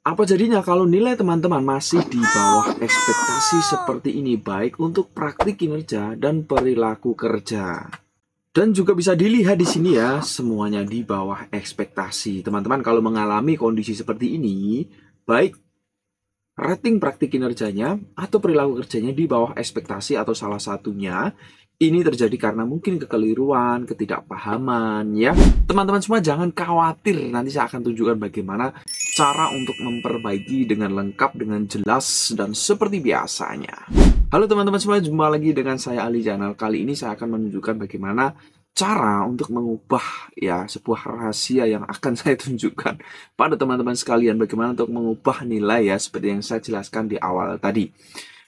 Apa jadinya kalau nilai teman-teman masih di bawah ekspektasi seperti ini, baik untuk praktik kinerja dan perilaku kerja? Dan juga bisa dilihat di sini ya, semuanya di bawah ekspektasi. Teman-teman kalau mengalami kondisi seperti ini, baik rating praktik kinerjanya atau perilaku kerjanya di bawah ekspektasi atau salah satunya, ini terjadi karena mungkin kekeliruan, ketidakpahaman ya. Teman-teman semua jangan khawatir, nanti saya akan tunjukkan bagaimana cara untuk memperbaiki dengan lengkap, dengan jelas, dan seperti biasanya. Halo teman-teman semua, jumpa lagi dengan saya Ali Janal. Kali ini saya akan menunjukkan bagaimana cara untuk mengubah ya sebuah rahasia yang akan saya tunjukkan pada teman-teman sekalian, bagaimana untuk mengubah nilai ya seperti yang saya jelaskan di awal tadi.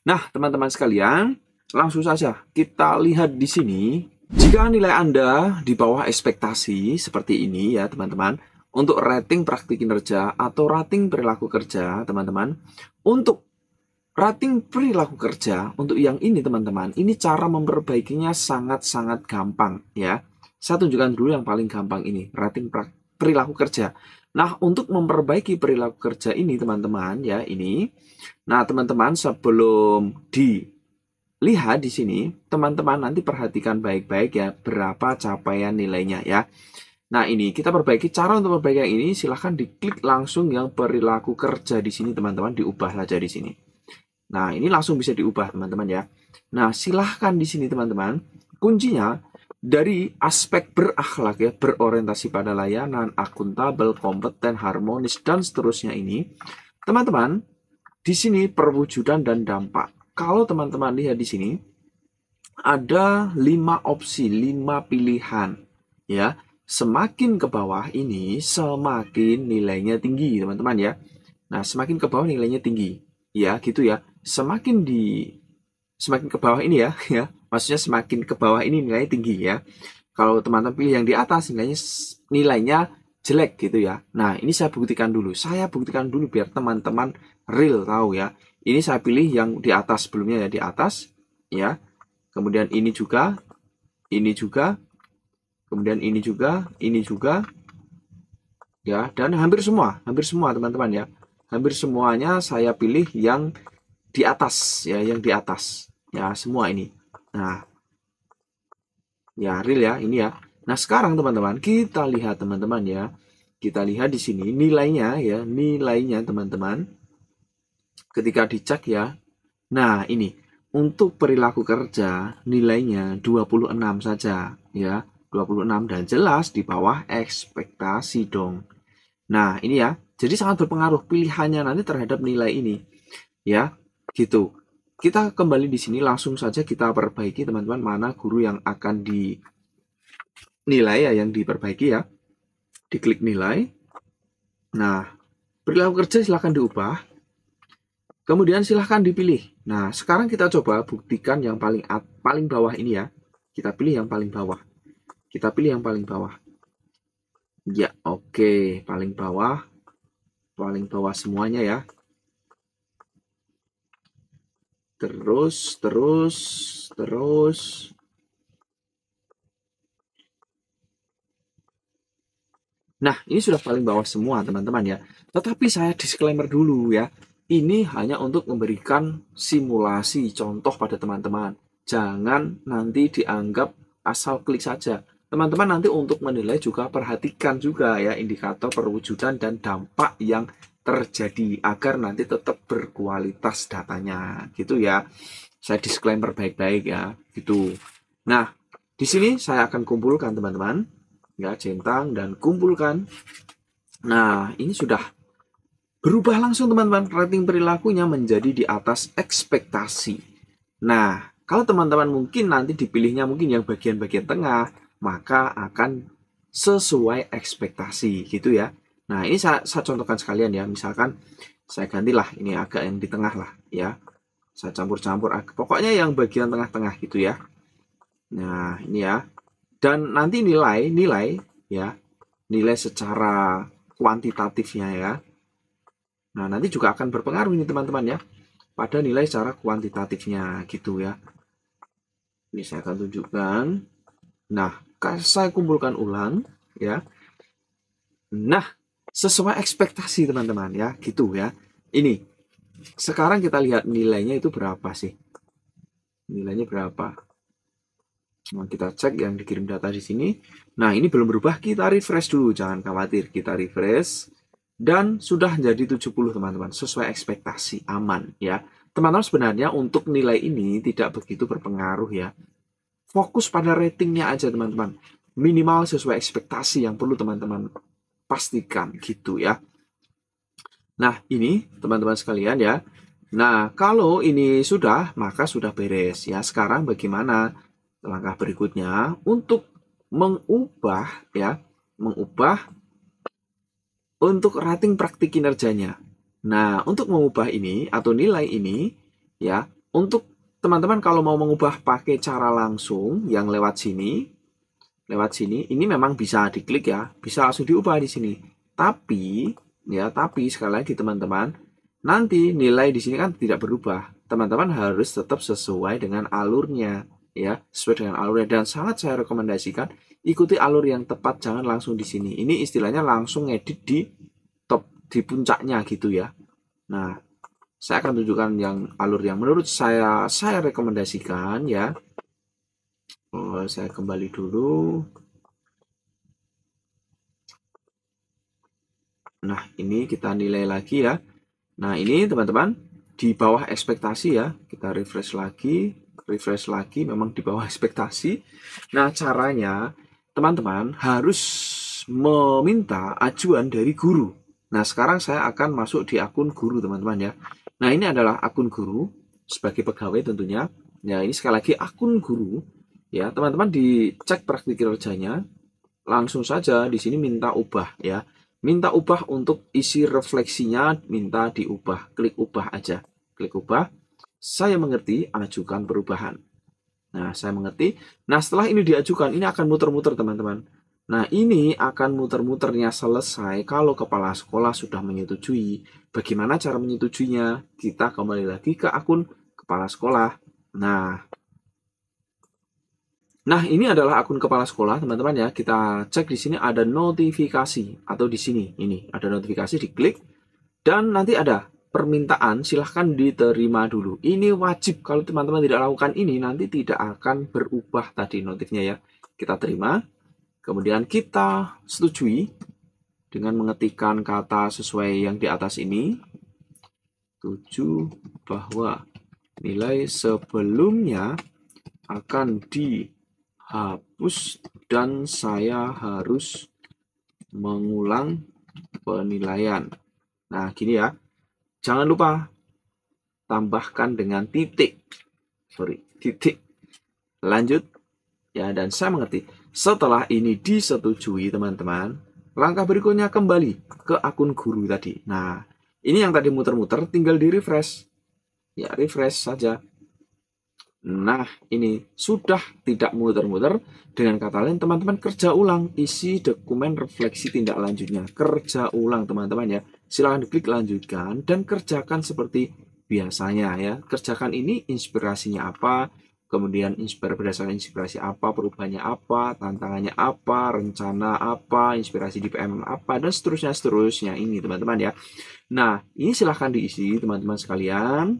Nah, teman-teman sekalian, langsung saja kita lihat di sini. Jika nilai Anda di bawah ekspektasi seperti ini ya, teman-teman, untuk rating praktik kinerja atau rating perilaku kerja, teman-teman, untuk rating perilaku kerja untuk yang ini teman-teman, ini cara memperbaikinya sangat-sangat gampang ya. Saya tunjukkan dulu yang paling gampang ini, rating perilaku kerja. Nah, untuk memperbaiki perilaku kerja ini teman-teman ya, ini. Nah, teman-teman sebelum dilihat di sini, teman-teman nanti perhatikan baik-baik ya berapa capaian nilainya ya. Nah, ini kita perbaiki, cara untuk memperbaiki yang ini silahkan diklik langsung yang perilaku kerja di sini teman-teman, diubah saja di sini. Nah, ini langsung bisa diubah, teman-teman ya. Nah, silahkan di sini, teman-teman. Kuncinya dari aspek berakhlak ya, berorientasi pada layanan, akuntabel, kompeten, harmonis, dan seterusnya ini. Teman-teman, di sini perwujudan dan dampak. Kalau teman-teman lihat di sini, ada 5 opsi, 5 pilihan. Ya, semakin ke bawah ini, semakin nilainya tinggi, teman-teman ya. Nah, semakin ke bawah nilainya tinggi. Ya, gitu ya. Semakin ke bawah ini ya, ya. Maksudnya semakin ke bawah ini nilainya tinggi ya. Kalau teman-teman pilih yang di atas nilainya jelek gitu ya. Nah, ini saya buktikan dulu. Saya buktikan dulu biar teman-teman real tahu ya. Ini saya pilih yang di atas sebelumnya ya, di atas ya. Kemudian ini juga, kemudian ini juga ya, dan hampir semua teman-teman ya. Hampir semuanya saya pilih yang di atas ya, yang di atas ya, semua ini. Nah, ya real ya ini ya. Nah, sekarang teman-teman kita lihat teman-teman ya. Kita lihat di sini nilainya ya, nilainya teman-teman ketika dicek ya. Nah, ini untuk perilaku kerja nilainya 26 saja ya. 26 dan jelas di bawah ekspektasi dong. Nah, ini ya. Jadi sangat berpengaruh pilihannya nanti terhadap nilai ini. Ya, gitu. Kita kembali di sini langsung saja kita perbaiki teman-teman, mana guru yang akan dinilai ya, yang diperbaiki ya. Diklik nilai. Nah, perilaku kerja silahkan diubah. Kemudian silahkan dipilih. Nah, sekarang kita coba buktikan yang paling bawah ini ya. Kita pilih yang paling bawah. Kita pilih yang paling bawah. Ya, oke, paling bawah. Paling bawah semuanya ya. Terus. Nah, ini sudah paling bawah semua, teman-teman ya. Tetapi saya disclaimer dulu ya. Ini hanya untuk memberikan simulasi contoh pada teman-teman. Jangan nanti dianggap asal klik saja. Teman-teman nanti untuk menilai juga perhatikan juga ya indikator perwujudan dan dampak yang terjadi agar nanti tetap berkualitas datanya. Gitu ya. Saya disclaimer baik-baik ya, gitu. Nah, di sini saya akan kumpulkan teman-teman ya, centang dan kumpulkan. Nah, ini sudah berubah langsung teman-teman, rating perilakunya menjadi di atas ekspektasi. Nah, kalau teman-teman mungkin nanti dipilihnya mungkin yang bagian-bagian tengah, maka akan sesuai ekspektasi gitu ya. Nah, ini saya contohkan sekalian ya, misalkan saya gantilah ini agak yang di tengah lah ya. Saya campur-campur, pokoknya yang bagian tengah-tengah gitu ya. Nah, ini ya. Dan nanti nilai ya, nilai secara kuantitatifnya ya. Nah, nanti juga akan berpengaruh ini teman-teman ya, pada nilai secara kuantitatifnya gitu ya. Ini saya akan tunjukkan. Nah, saya kumpulkan ulang ya. Nah, sesuai ekspektasi teman-teman ya, gitu ya. Ini sekarang kita lihat nilainya itu berapa sih? Nilainya berapa? Nah, kita cek yang dikirim data di sini. Nah, ini belum berubah, kita refresh dulu, jangan khawatir. Kita refresh dan sudah jadi 70 teman-teman, sesuai ekspektasi, aman ya. Teman-teman sebenarnya untuk nilai ini tidak begitu berpengaruh ya. Fokus pada ratingnya aja teman-teman. Minimal sesuai ekspektasi yang perlu teman-teman pastikan gitu ya. Nah, ini teman-teman sekalian ya. Nah, kalau ini sudah, maka sudah beres ya. Sekarang bagaimana langkah berikutnya untuk mengubah ya, mengubah untuk rating praktik kinerjanya. Nah, untuk mengubah ini atau nilai ini ya, untuk teman-teman kalau mau mengubah pakai cara langsung yang lewat sini, ini memang bisa diklik ya, bisa langsung diubah di sini. Tapi ya, tapi sekali lagi teman-teman, nanti nilai di sini kan tidak berubah. Teman-teman harus tetap sesuai dengan alurnya ya, sesuai dengan alurnya, dan sangat saya rekomendasikan ikuti alur yang tepat, jangan langsung di sini. Ini istilahnya langsung edit di top, di puncaknya gitu ya. Nah, saya akan tunjukkan yang alur yang menurut saya rekomendasikan ya. Saya kembali dulu. Nah, ini kita nilai lagi ya. Nah, ini teman-teman di bawah ekspektasi ya. Kita refresh lagi, memang di bawah ekspektasi. Nah, caranya teman-teman harus meminta ajuan dari guru. Nah, sekarang saya akan masuk di akun guru teman-teman ya. Nah, ini adalah akun guru sebagai pegawai tentunya. Ya, ini sekali lagi akun guru ya. Teman-teman dicek praktik kinerjanya, langsung saja di sini minta ubah ya. Minta ubah untuk isi refleksinya, minta diubah. Klik ubah aja. Klik ubah. Saya mengerti, ajukan perubahan. Nah, saya mengerti. Nah, setelah ini diajukan, ini akan muter-muter teman-teman. Nah, ini akan muter-muternya selesai kalau kepala sekolah sudah menyetujui. Bagaimana cara menyetujuinya? Kita kembali lagi ke akun kepala sekolah. Nah, ini adalah akun kepala sekolah, teman-teman ya. Kita cek di sini ada notifikasi atau di sini ini ada notifikasi, diklik dan nanti ada permintaan, silahkan diterima dulu. Ini wajib, kalau teman-teman tidak lakukan ini nanti tidak akan berubah tadi notifnya ya. Kita terima, kemudian kita setujui dengan mengetikkan kata sesuai yang di atas ini. Setuju bahwa nilai sebelumnya akan dihapus dan saya harus mengulang penilaian. Nah, gini ya. Jangan lupa tambahkan dengan titik. Titik. Lanjut. Ya, dan saya mengerti. Setelah ini disetujui, teman-teman, langkah berikutnya kembali ke akun guru tadi. Nah, ini yang tadi muter-muter tinggal di-refresh. Ya, refresh saja. Nah, ini sudah tidak muter-muter. Dengan kata lain, teman-teman kerja ulang isi dokumen refleksi tindak lanjutnya. Kerja ulang, teman-teman ya. Silahkan diklik lanjutkan dan kerjakan seperti biasanya ya. Kerjakan ini inspirasinya apa, kemudian berdasarkan inspirasi apa, perubahannya apa, tantangannya apa, rencana apa, inspirasi di PM apa, dan seterusnya ini teman-teman ya. Nah, ini silahkan diisi teman-teman sekalian.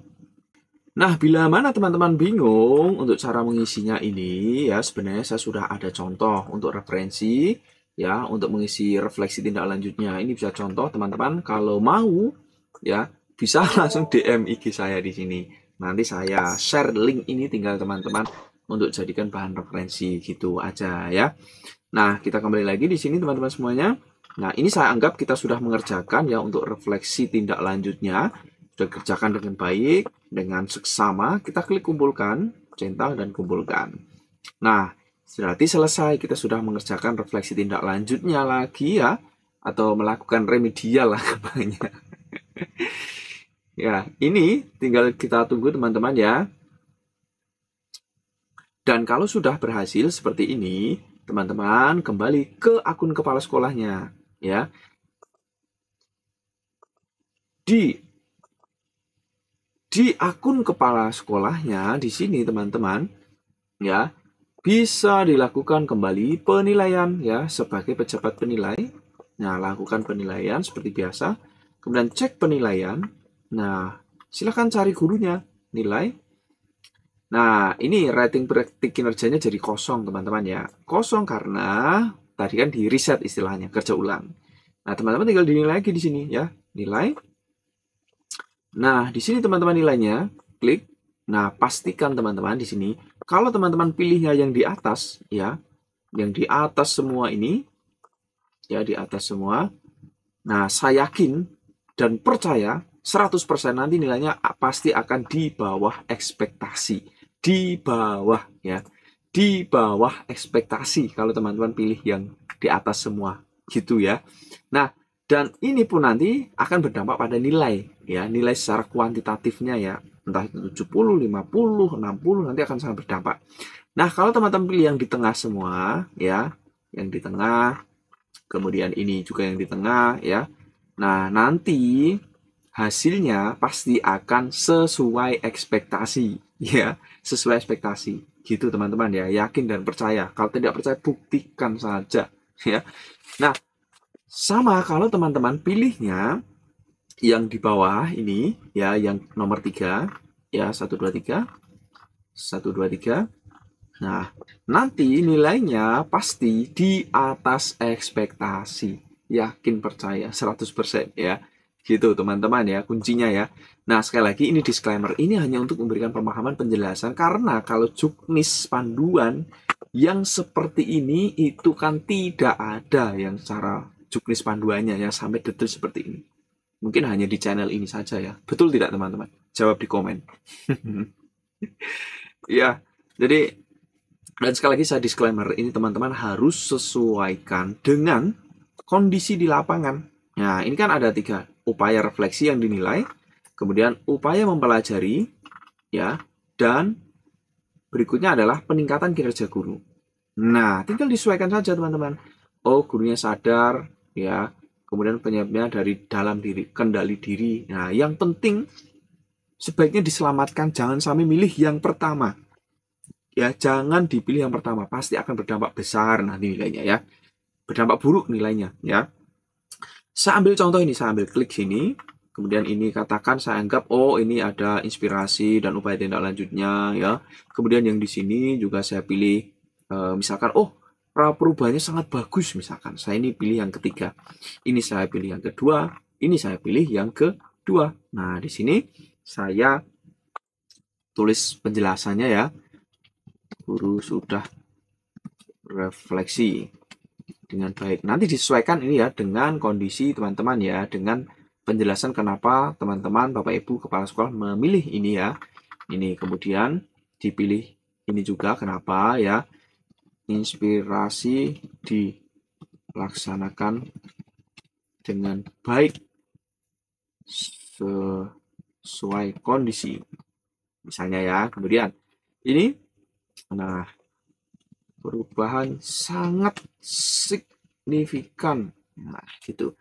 Nah, bila mana teman-teman bingung untuk cara mengisinya ini, ya sebenarnya saya sudah ada contoh untuk referensi, ya untuk mengisi refleksi tindak lanjutnya. Ini bisa contoh teman-teman, kalau mau, ya bisa langsung DM IG saya di sini. Nanti saya share link ini, tinggal teman-teman untuk jadikan bahan referensi gitu aja ya. Nah, kita kembali lagi di sini teman-teman semuanya. Nah, ini saya anggap kita sudah mengerjakan ya untuk refleksi tindak lanjutnya. Sudah kerjakan dengan baik, dengan seksama, kita klik kumpulkan, centang dan kumpulkan. Nah, berarti selesai, kita sudah mengerjakan refleksi tindak lanjutnya lagi ya, atau melakukan remedial lah kebanyakan. Ya, ini tinggal kita tunggu teman-teman ya. Dan kalau sudah berhasil seperti ini, teman-teman kembali ke akun kepala sekolahnya ya. Di akun kepala sekolahnya di sini teman-teman ya bisa dilakukan kembali penilaian ya sebagai pejabat penilai. Nah, lakukan penilaian seperti biasa. Kemudian cek penilaian. Nah, silakan cari gurunya, nilai. Nah, ini rating praktik kinerjanya jadi kosong, teman-teman ya. Kosong karena tadi kan di reset istilahnya, kerja ulang. Nah, teman-teman tinggal dinilai lagi di sini ya. Nilai. Nah, di sini teman-teman nilainya, klik. Nah, pastikan teman-teman di sini, kalau teman-teman pilihnya yang di atas ya, yang di atas semua ini, ya di atas semua. Nah, saya yakin dan percaya 100% nanti nilainya pasti akan di bawah ekspektasi. Di bawah ya. Di bawah ekspektasi kalau teman-teman pilih yang di atas semua gitu ya. Nah, dan ini pun nanti akan berdampak pada nilai ya, nilai secara kuantitatifnya ya. Entah itu 70, 50, 60 nanti akan sangat berdampak. Nah, kalau teman-teman pilih yang di tengah semua ya, yang di tengah, kemudian ini juga yang di tengah ya. Nah, nanti hasilnya pasti akan sesuai ekspektasi ya, sesuai ekspektasi gitu teman-teman ya, yakin dan percaya. Kalau tidak percaya buktikan saja ya. Nah, sama kalau teman-teman pilihnya yang di bawah ini ya, yang nomor 3 ya, 1 2 3 1 2 3. Nah, nanti nilainya pasti di atas ekspektasi. Yakin percaya 100% ya. Gitu teman-teman ya, kuncinya ya. Nah, sekali lagi ini disclaimer. Ini hanya untuk memberikan pemahaman penjelasan. Karena kalau juknis panduan yang seperti ini itu kan tidak ada yang secara juknis panduannya yang sampai detail seperti ini. Mungkin hanya di channel ini saja ya. Betul tidak teman-teman? Jawab di komen. Ya, jadi dan sekali lagi saya disclaimer, ini teman-teman harus sesuaikan dengan kondisi di lapangan. Nah, ini kan ada 3, upaya refleksi yang dinilai, kemudian upaya mempelajari, ya, dan berikutnya adalah peningkatan kinerja guru. Nah, tinggal disesuaikan saja teman-teman. Oh, gurunya sadar, ya, kemudian penyebabnya dari dalam diri, kendali diri. Nah, yang penting sebaiknya diselamatkan, jangan sampai milih yang pertama. Ya, jangan dipilih yang pertama, pasti akan berdampak besar nanti nilainya ya. Berdampak buruk nilainya ya. Saya ambil contoh ini, saya ambil klik sini. Kemudian ini katakan saya anggap oh ini ada inspirasi dan upaya tindak lanjutnya ya. Kemudian yang di sini juga saya pilih misalkan oh pra perubahannya sangat bagus misalkan. Saya ini pilih yang ketiga. Ini saya pilih yang kedua, ini saya pilih yang kedua. Nah, di sini saya tulis penjelasannya ya. Guru sudah refleksi dengan baik. Nanti disesuaikan ini ya dengan kondisi teman-teman ya, dengan penjelasan kenapa teman-teman Bapak Ibu kepala sekolah memilih ini ya. Ini kemudian dipilih ini juga kenapa ya. Inspirasi dilaksanakan dengan baik sesuai kondisi. Misalnya ya, kemudian ini nah perubahan sangat signifikan. Nah, gitu.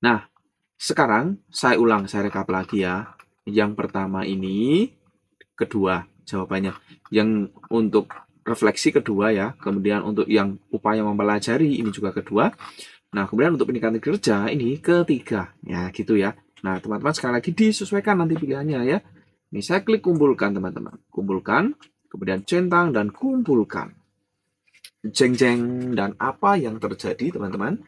Nah, sekarang saya ulang, saya rekap lagi ya. Yang pertama ini, kedua jawabannya. Yang untuk refleksi kedua ya. Kemudian untuk yang upaya mempelajari ini juga kedua. Nah, kemudian untuk peningkatan kerja ini ketiga. Ya, gitu ya. Nah, teman-teman sekali lagi disesuaikan nanti pilihannya ya. Ini saya klik kumpulkan teman-teman. Kumpulkan, kemudian centang dan kumpulkan. Jeng-jeng, dan apa yang terjadi teman-teman?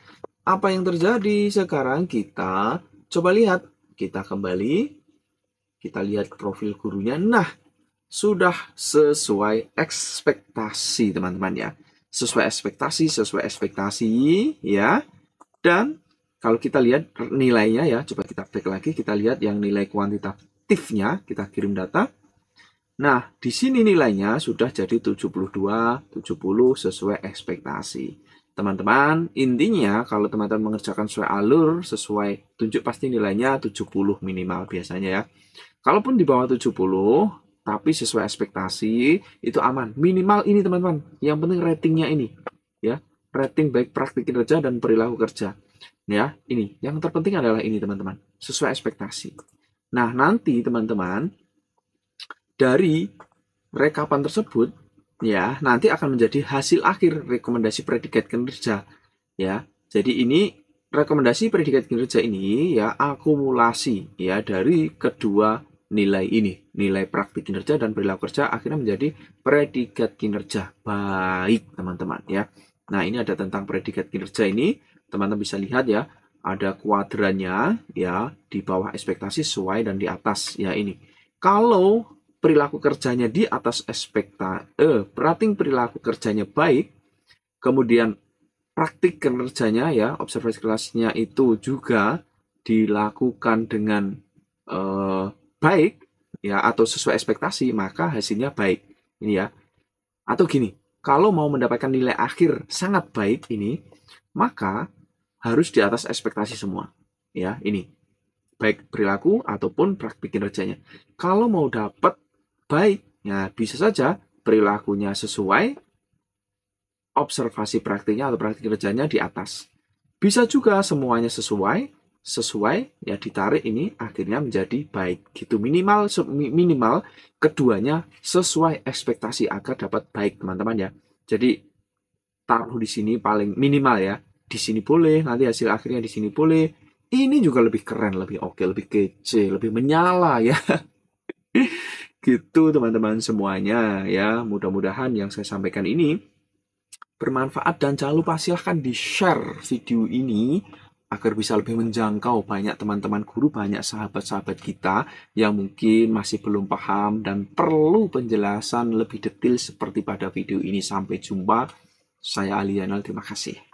Apa yang terjadi sekarang kita coba lihat. Kita kembali, kita lihat profil gurunya. Nah, sudah sesuai ekspektasi teman-teman ya. Sesuai ekspektasi ya. Dan kalau kita lihat nilainya ya, coba kita back lagi, kita lihat yang nilai kuantitatifnya, kita kirim data. Nah, di sini nilainya sudah jadi 72, 70 sesuai ekspektasi. Teman-teman, intinya kalau teman-teman mengerjakan sesuai alur, sesuai tunjuk pasti nilainya 70 minimal biasanya ya. Kalaupun di bawah 70, tapi sesuai ekspektasi, itu aman. Minimal ini teman-teman, yang penting ratingnya ini. Ya, rating baik praktik kinerja dan perilaku kerja. Ya, ini. Yang terpenting adalah ini teman-teman, sesuai ekspektasi. Nah, nanti teman-teman, dari rekapan tersebut ya nanti akan menjadi hasil akhir rekomendasi predikat kinerja ya. Jadi ini rekomendasi predikat kinerja ini ya akumulasi ya dari kedua nilai ini, nilai praktik kinerja dan perilaku kerja akhirnya menjadi predikat kinerja baik, teman-teman ya. Nah, ini ada tentang predikat kinerja ini, teman-teman bisa lihat ya, ada kuadrannya ya, di bawah ekspektasi sesuai dan di atas ya ini. Kalau perilaku kerjanya di atas rating perilaku kerjanya baik, kemudian praktik kinerjanya ya, observasi kelasnya itu juga dilakukan dengan baik ya atau sesuai ekspektasi, maka hasilnya baik. Ini ya. Atau gini, kalau mau mendapatkan nilai akhir sangat baik ini, maka harus di atas ekspektasi semua. Ya, ini. Baik perilaku ataupun praktik kinerjanya. Kalau mau dapat baik, ya bisa saja perilakunya sesuai, observasi praktiknya atau praktik kerjanya di atas. Bisa juga semuanya sesuai ya ditarik ini akhirnya menjadi baik gitu. Minimal keduanya sesuai ekspektasi agar dapat baik, teman-teman ya. Jadi taruh di sini paling minimal ya. Di sini boleh, nanti hasil akhirnya di sini boleh. Ini juga lebih keren, lebih oke, lebih kece, lebih menyala ya. Gitu teman-teman semuanya ya. Mudah-mudahan yang saya sampaikan ini bermanfaat dan jangan lupa silahkan di-share video ini agar bisa lebih menjangkau banyak teman-teman guru, banyak sahabat-sahabat kita yang mungkin masih belum paham dan perlu penjelasan lebih detail seperti pada video ini. Sampai jumpa, saya Ali Yanal, terima kasih.